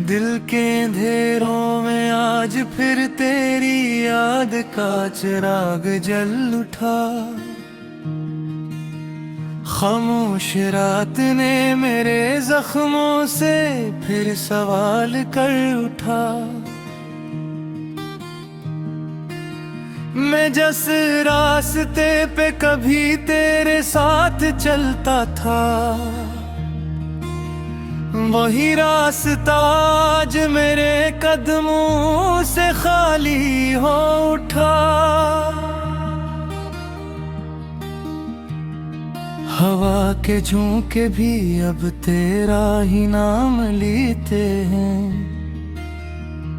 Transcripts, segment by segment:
दिल के अंधेरों में आज फिर तेरी याद का चिराग जल उठा। खामोश रात ने मेरे जख्मों से फिर सवाल कर उठा। मैं जिस रास्ते पे कभी तेरे साथ चलता था, वही रास्ता आज मेरे कदमों से खाली हो उठा। हवा के झोंके भी अब तेरा ही नाम लेते हैं।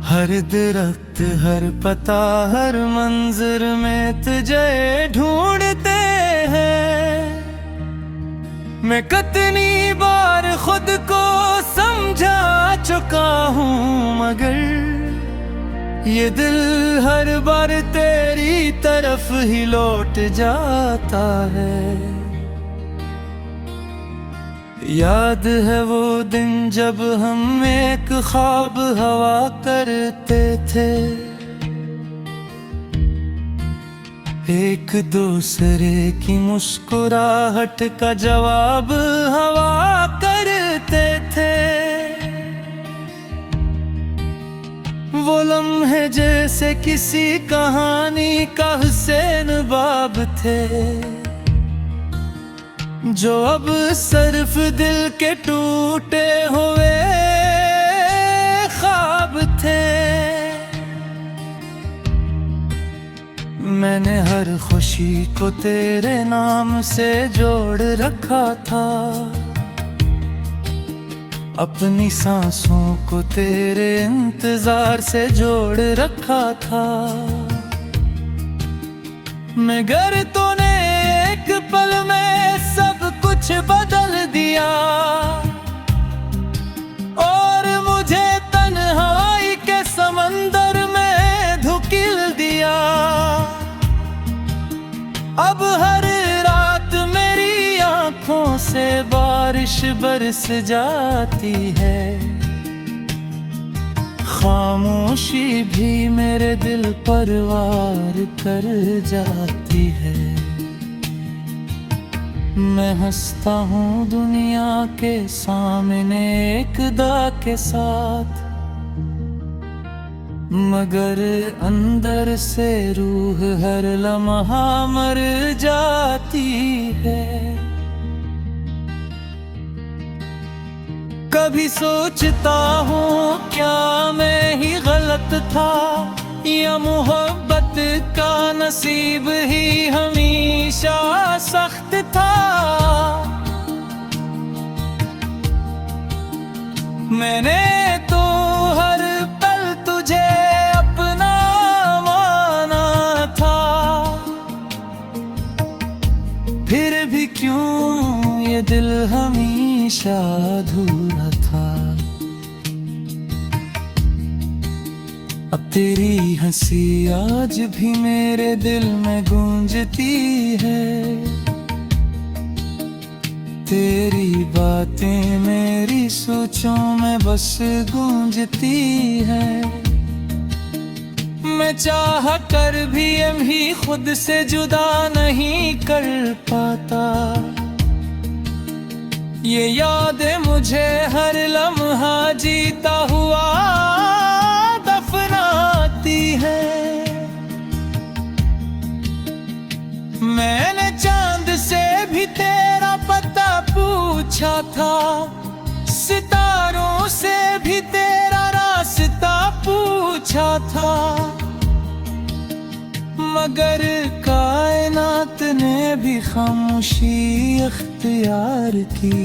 हर दरख्त, हर पता, हर मंजर में तुझे ढूंढते हैं। मैं कितनी बार खुद को समझा चुका हूँ, मगर ये दिल हर बार तेरी तरफ ही लौट जाता है। याद है वो दिन जब हम एक ख्वाब हवा करते थे, एक दूसरे की मुस्कुराहट का जवाब हवा करते थे। वो लम्हे जैसे किसी कहानी का हुसैन बाब थे, जो अब सिर्फ दिल के टूटे हुए ख्वाब थे। मैंने हर खुशी को तेरे नाम से जोड़ रखा था, अपनी सांसों को तेरे इंतजार से जोड़ रखा था। मगर तूने एक पल में सब कुछ बदल दिया, और मुझे तन्हाई के समंदर में धुकिल दिया। अब हर रात मेरी आंखों से बारिश बरस जाती है। खामोशी भी मेरे दिल पर वार कर जाती है। मैं हंसता हूँ दुनिया के सामने एक दा के साथ, मगर अंदर से रूह हर लम्हा मर जाती है। कभी सोचता हूँ क्या मैं ही गलत था, या मोहब्बत का नसीब ही हमेशा सख्त था। मैंने तो हर पल तुझे अपना माना था, फिर भी क्यों ये दिल हमेशा अधूरा था। अब तेरी हंसी आज भी मेरे दिल में गूंजती है। तेरी बातें मेरी सोचों में बस गूंजती है। मैं चाह कर भी अभी खुद से जुदा नहीं कर पाता। ये यादें मुझे हर लम्हा जीता हुआ दफनाती है। मैंने चांद से भी तेरा पता पूछा था, सितारों से भी तेरा रास्ता पूछा था, मगर कायनात ने भी खामोशी अख्तियार की,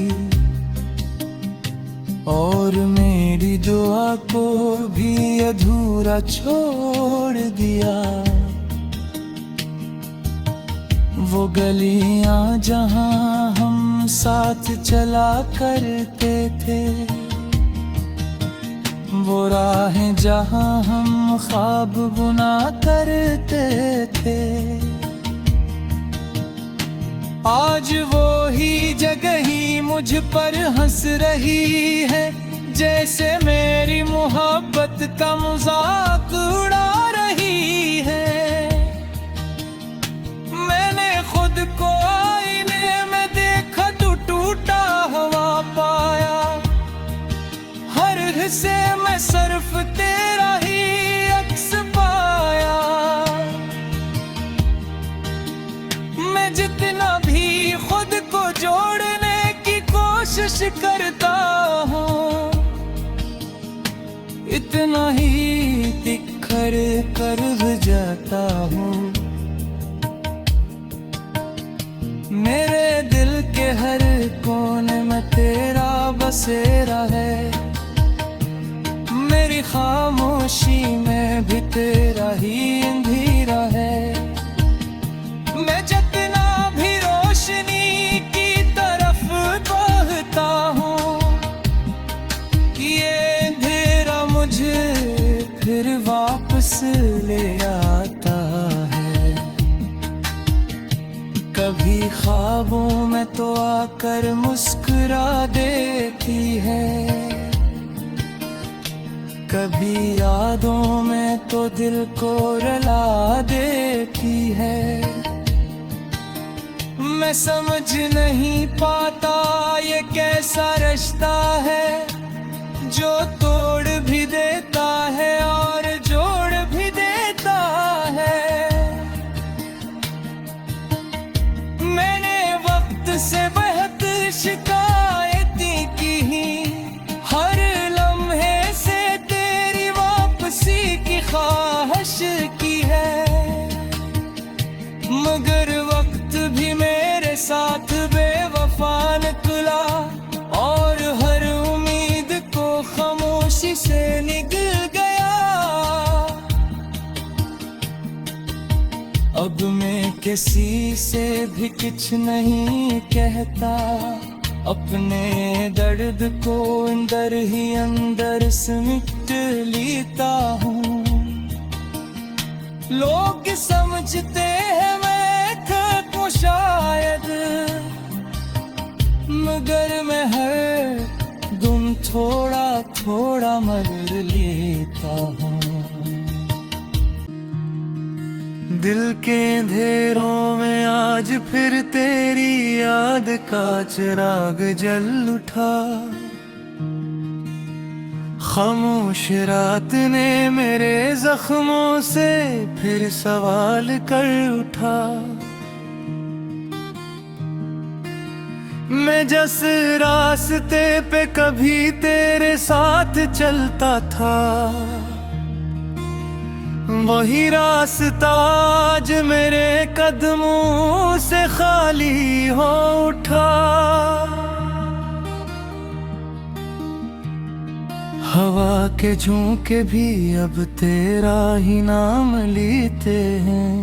और मेरी दुआ को भी अधूरा छोड़ दिया। वो गलियां जहां हम साथ चला करते थे, वो राहें जहां हम ख्वाब बुना करते थे, आज वो ही जगह ही मुझ पर हंस रही है जैसे मेरी मोहब्बत का मजाक उड़ा रही है। मैंने खुद को आईने में देखा तो टूटा हुआ पाया। हर हिस्से में सिर्फ तेरा ही अक्स पाया। मैं जितना भी खुद को जोड़ने की कोशिश करता हूँ, इतना ही तिखर कर जाता हूँ। मेरे दिल के हर कोने में तेरा बसेरा है। मेरी खामोशी में भी तेरा ही अंधेरा है। मैं जितना भी रोशनी की तरफ बहता हूँ, ये अंधेरा मुझे फिर वापस ले आता है। कभी ख्वाबों में तो आकर मुस्कुरा देती है, कभी यादों में तो दिल को रुला देती है। मैं समझ नहीं पाता ये कैसा रिश्ता है, जो तोड़ भी देता है और जोड़ भी देता है। मैंने वक्त से बेहद शिकायतें की, हर लम्हे से तेरी वापसी की ख्वाहिश की है। मगर वक्त भी मेरे साथ बेवफा निकला और हर उम्मीद को खामोशी से निकल गया। अब मैं किसी से भी कुछ नहीं कहता, अपने दर्द को अंदर ही अंदर सिमट लेता हूँ। लोग समझते हैं मैं खत्म शायद, मगर मैं हर दम थोड़ा थोड़ा मर लेता हूँ। दिल के अंधेरों में आज फिर तेरी याद का चिराग जल उठा। खामोश रात ने मेरे जख्मों से फिर सवाल कर उठा। मैं जिस रास्ते पे कभी तेरे साथ चलता था, वही रास्ता आज मेरे कदमों से खाली हो उठा। हवा के झोंके भी अब तेरा ही नाम लेते हैं।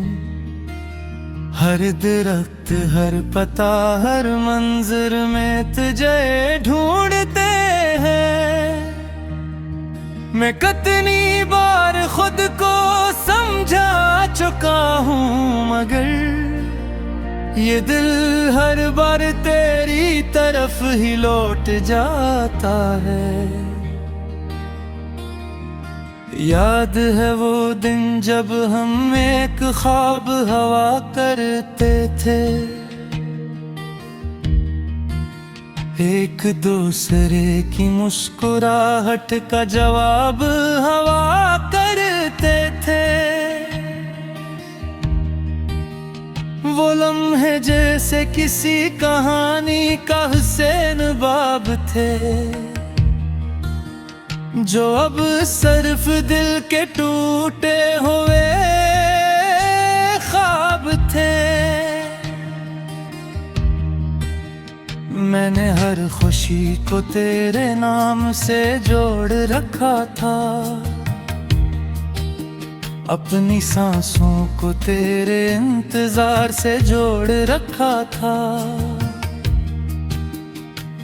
हर दरख्त, हर पता, हर मंजर में तुझे ढूंढते हैं। मैं कितनी बार खुद को समझा चुका हूँ, मगर ये दिल हर बार तेरी तरफ ही लौट जाता है। याद है वो दिन जब हम एक ख्वाब हवा करते थे, एक दूसरे की मुस्कुराहट का जवाब हवा करते थे। वो लम्हे जैसे किसी कहानी का हुसैन बाब थे, जो अब सिर्फ दिल के टूटे हुए ख्वाब थे। मैंने हर खुशी को तेरे नाम से जोड़ रखा था, अपनी सांसों को तेरे इंतजार से जोड़ रखा था।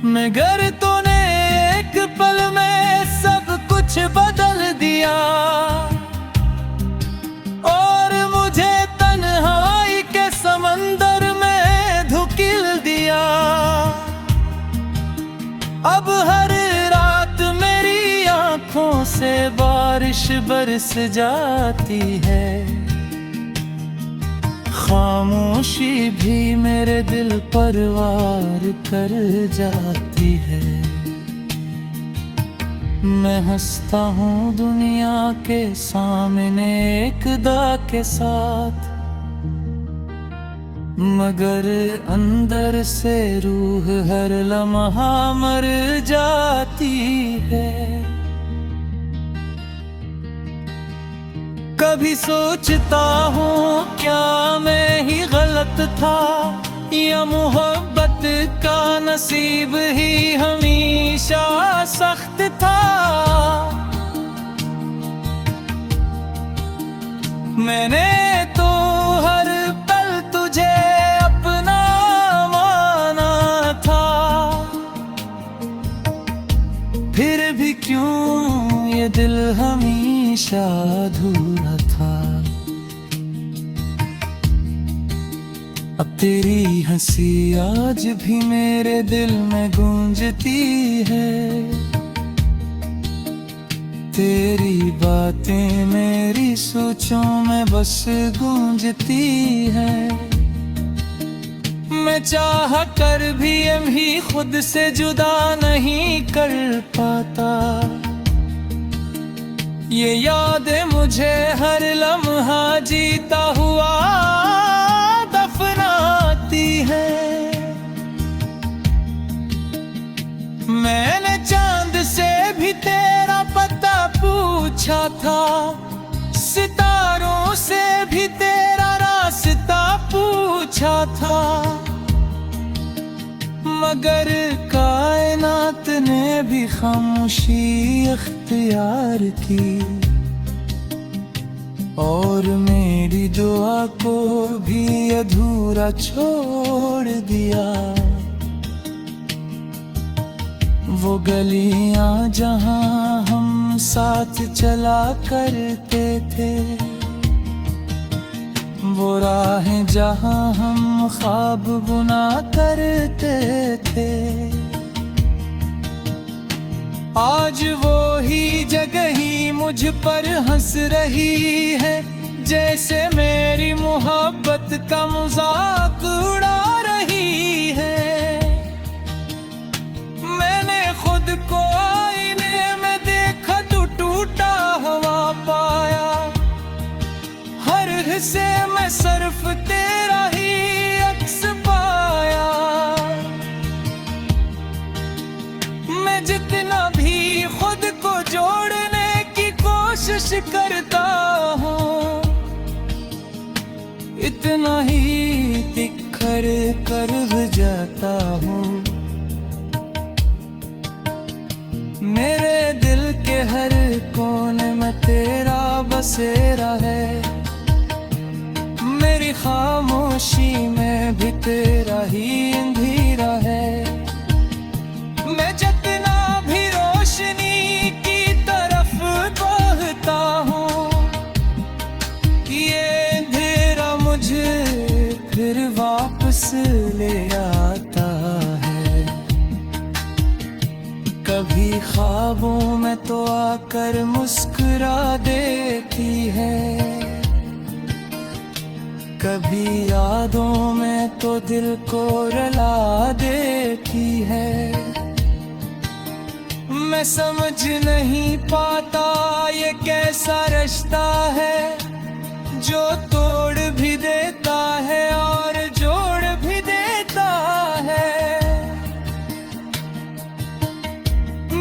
मगर तूने एक पल में सब कुछ बदल दिया और मुझे तन्हाई के समंदर में धुकिल दिया। अब हर रात मेरी बारिश बरस जाती है, खामोशी भी मेरे दिल पर वार कर जाती है। मैं हंसता हूँ दुनिया के सामने एक दा के साथ, मगर अंदर से रूह हर लम्हा मर जाती है। कभी सोचता हूँ क्या मैं ही गलत था, या मोहब्बत का नसीब ही हमेशा सख्त था। मैंने तो हर पल तुझे अपना माना था, फिर भी क्यों ये दिल हमेशा अधूरा था। अब तेरी हंसी आज भी मेरे दिल में गूंजती है, तेरी बातें मेरी सोचों में बस गूंजती है। मैं चाह कर भी अभी खुद से जुदा नहीं कर पाता, ये यादें मुझे हर लम्हा जीता हुआ दफनाती है। मैंने चांद से भी तेरा पता पूछा था, सितारों से भी तेरा रास्ता पूछा था, मगर कायनात ने भी खामोशी अख्तियार की, और मेरी दुआ को भी अधूरा छोड़ दिया। वो गलियां जहां हम साथ चला करते थे, वो राहें जहां हम ख्वाब बुना करते थे, आज वो ही जगह ही मुझ पर हंस रही है, जैसे मेरी मोहब्बत का मजाक उड़ा रही है। मैंने खुद को आईने में देखा तो टूटा हुआ पाया, हर हिस्से में सिर्फ तेरा ही अक्स पाया। मैं जितना भी खुद को जोड़ने की कोशिश करता हूँ, इतना ही तिखर कर जाता हूँ। मेरे दिल के हर कोने में तेरा बसेरा है, मेरी खामोशी में भी तेरा ही अंधेरा है। मैं जितना भी रोशनी की तरफ बढ़ता हूँ, ये अंधेरा मुझे फिर वापस ले आता है। कभी ख्वाबों में तो आकर मुस्कुरा देती है, कभी यादों में तो दिल को रुला देती है। मैं समझ नहीं पाता ये कैसा रिश्ता है, जो तोड़ भी देता है और जोड़ भी देता है।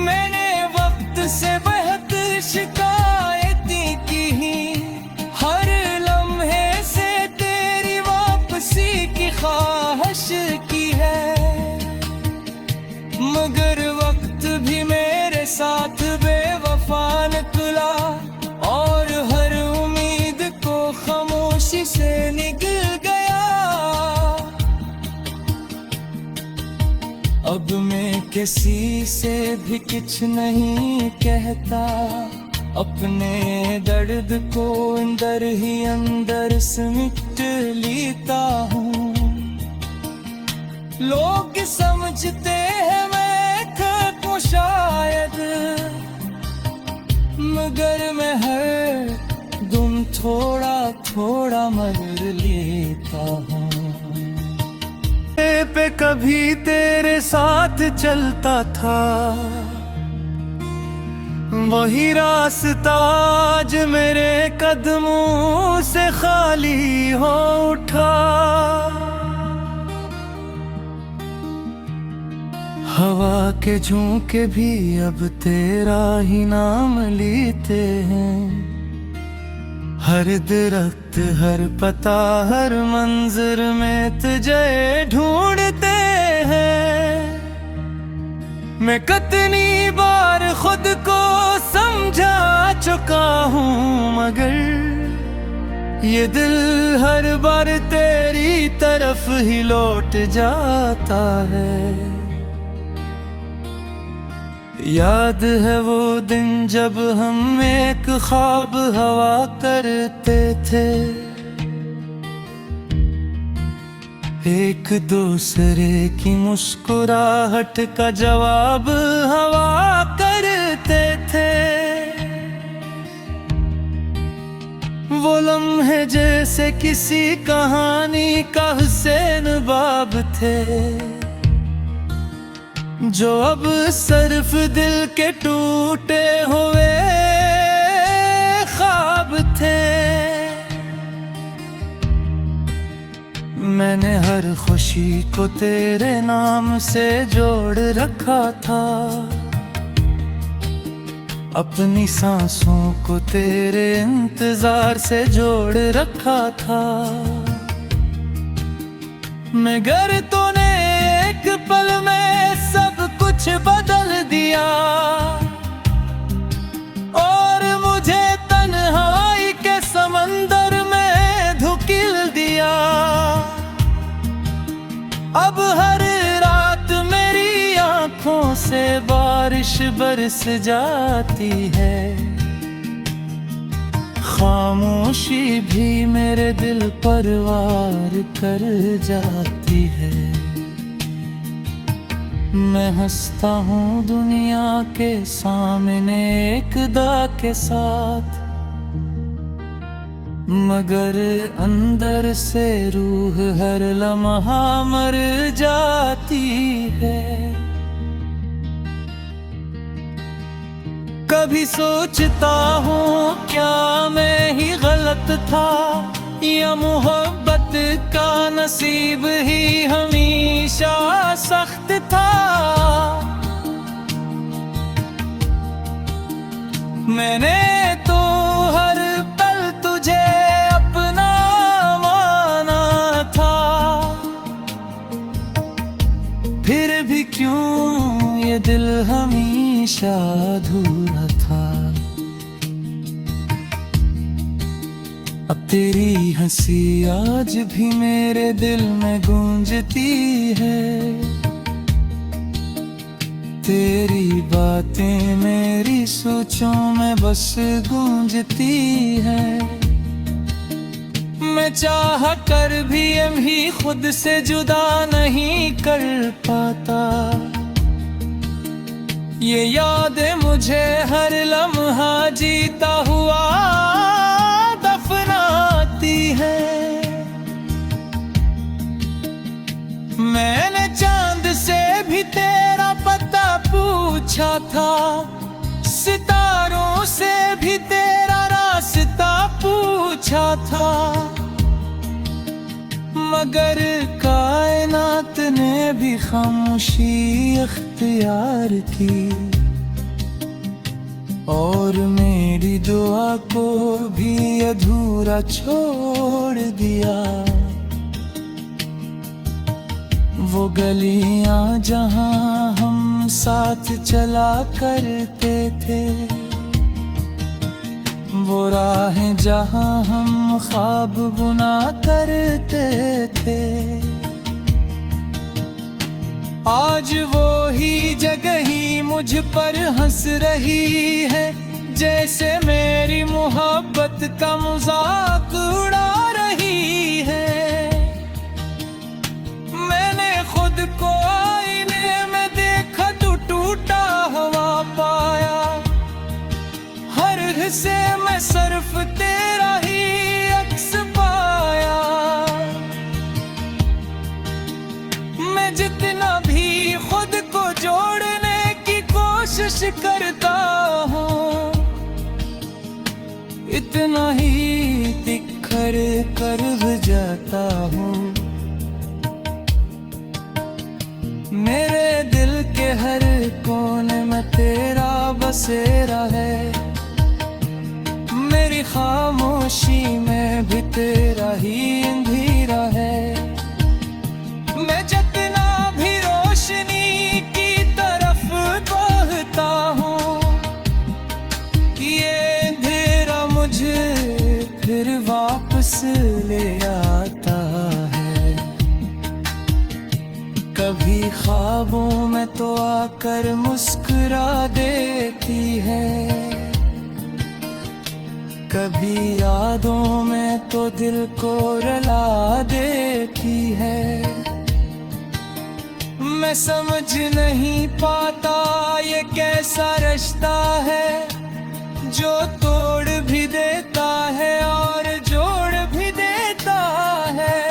मैंने वक्त से बहुत शिकायतें की, हर लम्हे से तेरी वापसी की ख्वाहिश की है, मगर वक्त भी मेरे साथ बेवफा निकला, और हर उम्मीद को खामोशी से निकल गया। अब मैं किसी से भी कुछ नहीं कहता, अपने दर्द को अंदर ही अंदर सिमट लेता हूँ। लोग समझते हैं मैं खत्म शायद, मगर मैं थोड़ा मर लेता हूँ। पे कभी तेरे साथ चलता था, वही रास्ता आज मेरे कदमों से खाली हो उठा। हवा के झोंके भी अब तेरा ही नाम लेते हैं। हर दरख्त, हर पता, हर मंजर में तुझे ढूंढते हैं। मैं कितनी बार खुद को समझा चुका हूँ, मगर ये दिल हर बार तेरी तरफ ही लौट जाता है। याद है वो दिन जब हम एक ख्वाब हवा करते थे, एक दूसरे की मुस्कुराहट का जवाब हवा करते थे। वो लम्हे जैसे किसी कहानी का हुसैन बाब थे, जो अब सिर्फ दिल के टूटे हुए ख्वाब थे। मैंने हर खुशी को तेरे नाम से जोड़ रखा था, अपनी सांसों को तेरे इंतजार से जोड़ रखा था। मगर तूने एक पल में सब कुछ बदल दिया, और मुझे तन्हाई के समंदर में धुकिल दिया। अब हर रात मेरी आंखों से बारिश बरस जाती है, खामोशी भी मेरे दिल पर वार कर जाती है। मैं हंसता हूँ दुनिया के सामने एक दा के साथ, मगर अंदर से रूह हर लम्हा मर जाती है। कभी सोचता हूँ क्या मैं ही गलत था, या मोहब्बत का नसीब ही हमेशा सख्त था। मैंने तो हर पल तुझे अपना माना था, फिर भी क्यों ये दिल हमेशा अधूरा था। अब तेरी हंसी आज भी मेरे दिल में गूंजती है, तेरी बातें मेरी सोचों में बस गूंजती है। मैं चाह कर भी अभी खुद से जुदा नहीं कर पाता, ये यादें मुझे हर लम्हा जीता हुआ दफनाती है। मैंने चांद से भी तेरा पता पूछा था, सितारों से भी तेरा रास्ता पूछा था, मगर कायनात ने भी खामोशी अख्तियार की, और मेरी दुआ को भी अधूरा छोड़ दिया। वो गलियां जहां हम साथ चला करते थे, वो राहें जहां हम ख्वाब बुना करते थे, आज वो ही जगह ही मुझ पर हंस रही है, जैसे मेरी मोहब्बत का मजाक उड़ा रही है। मैंने खुद को आईने में देखा तो टूटा हुआ पाया, हर हिस्से में सिर्फ तेरा ही अक्स करता हूँ, इतना ही तिखर कर जाता हूँ। मेरे दिल के हर कोने में तेरा बसेरा है, मेरी खामोशी में भी तेरा ही अंधेरा है। मैं जितना भी रोशनी की तरफ बढ़ता हूँ, ये अंधेरा मुझे फिर वापस ले आता है। कभी ख्वाबों में तो आकर मुस्कुरा देती है, कभी यादों में तो दिल को रुला देती है। मैं समझ नहीं पाता ये कैसा रिश्ता है, जो तोड़ भी देता है और जोड़ भी देता है।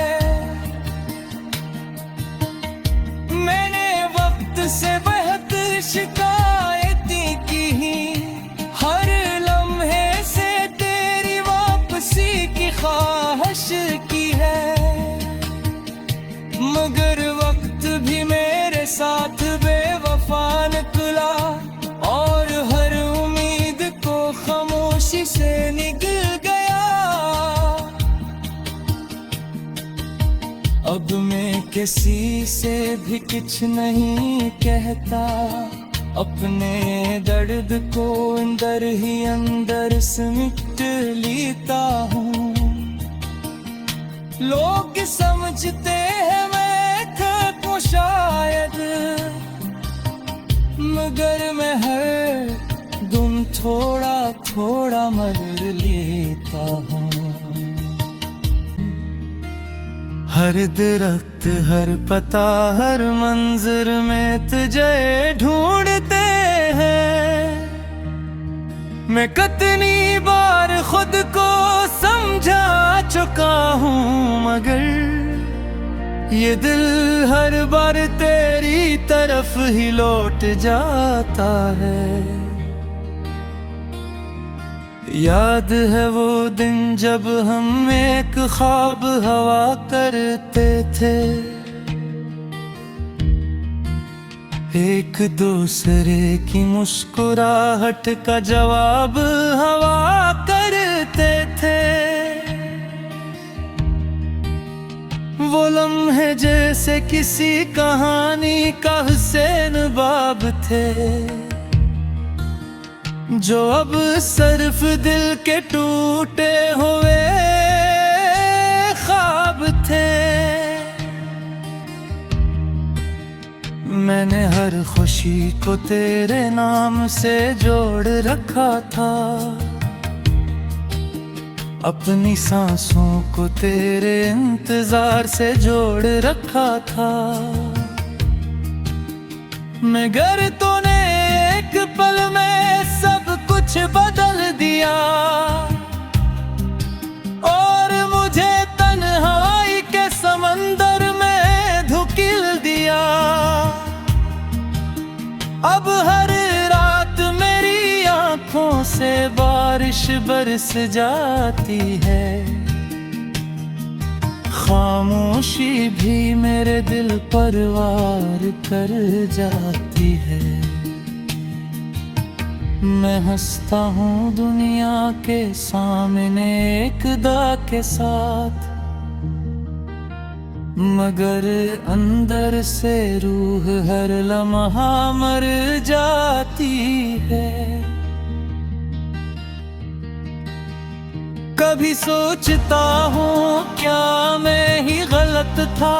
मैंने वक्त से बेहद शिकायतें की, हर लम्हे से तेरी वापसी की ख्वाहिश की है, मगर वक्त भी मेरे साथ बेवफा निकला और हर उम्मीद को खामोशी से निकल गया। अब मैं किसी से भी कुछ नहीं कहता, अपने दर्द को अंदर ही अंदर सिमट लेता हूँ। लोग समझते हैं मैं खत्म शायद, मगर मैं हर दिन थोड़ा थोड़ा मर लेता हूँ। हर दरख्त, हर पता, हर मंजर में तुझे ढूंढते हैं। मैं कितनी बार खुद को समझा चुका हूँ, मगर ये दिल हर बार तेरी तरफ ही लौट जाता है। याद है वो दिन जब हम एक ख्वाब हवा करते थे, एक दूसरे की मुस्कुराहट का जवाब हवा करते थे। वो लम्हे जैसे किसी कहानी का हुसैन बाब थे, जो अब सिर्फ दिल के टूटे हुए ख्वाब थे। मैंने हर खुशी को तेरे नाम से जोड़ रखा था, अपनी सांसों को तेरे इंतजार से जोड़ रखा था। मगर तूने एक पल में सब कुछ बदल दिया और मुझे तन्हाई के समंदर में धुकिल दिया। अब हर रात मेरी आंखों से बारिश बरस जाती है, खामोशी भी मेरे दिल पर वार कर जाती है। मैं हंसता हूँ दुनिया के सामने एक दा के साथ, मगर अंदर से रूह हर लम्हा मर जाती है। कभी सोचता हूँ क्या मैं ही गलत था,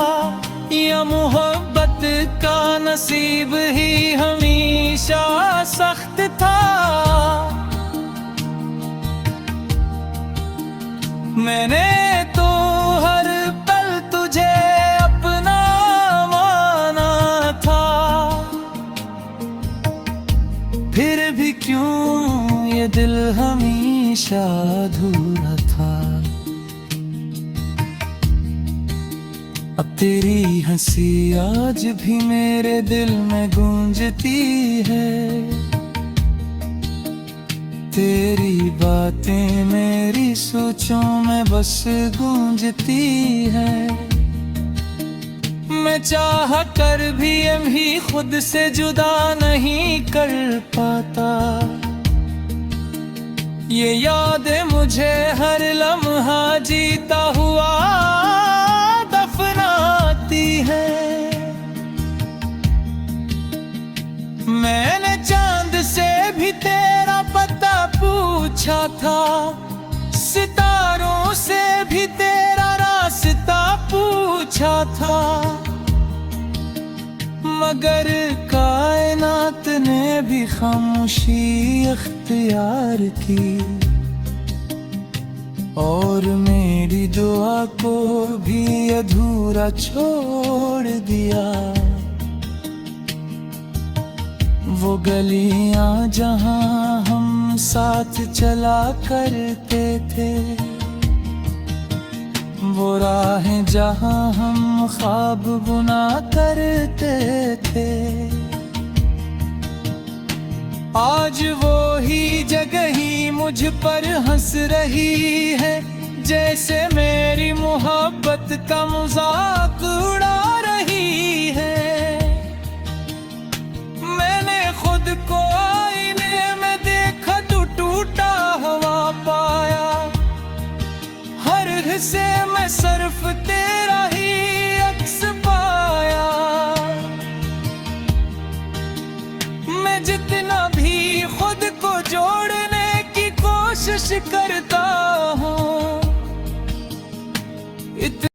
या मोहब्बत का नसीब ही हमेशा सख्त था। मैंने तो हर पल तुझे अपना माना था, फिर भी क्यों ये दिल हमेशा अधूरा था। अब तेरी हंसी आज भी मेरे दिल में गूंजती है, तेरी बातें मेरी सोचों में बस गूंजती है। मैं चाह कर भी खुद से जुदा नहीं कर पाता। ये यादें मुझे हर लम्हा जीता हुआ दफनाती है। मैंने चांद से भी तेरा पता पूछा था, सितारों से भी तेरा रास्ता पूछा था, मगर कायनात ने भी खामोशी अख्तियार की और मेरी दुआ को भी अधूरा छोड़ दिया। वो गलियां जहां हम साथ चला करते थे, वो राहें जहां हम ख्वाब बुना करते थे, आज वो ही जगह ही मुझ पर हंस रही है, जैसे मेरी मोहब्बत का मजाक उड़ा रही है। मैंने खुद को आईने में देखा तो टूटा हुआ पाया, हर हिस्से में सिर्फ तेरा ही अक्स पाया। मैं जितना भी खुद को जोड़ने की कोशिश करता हूँ,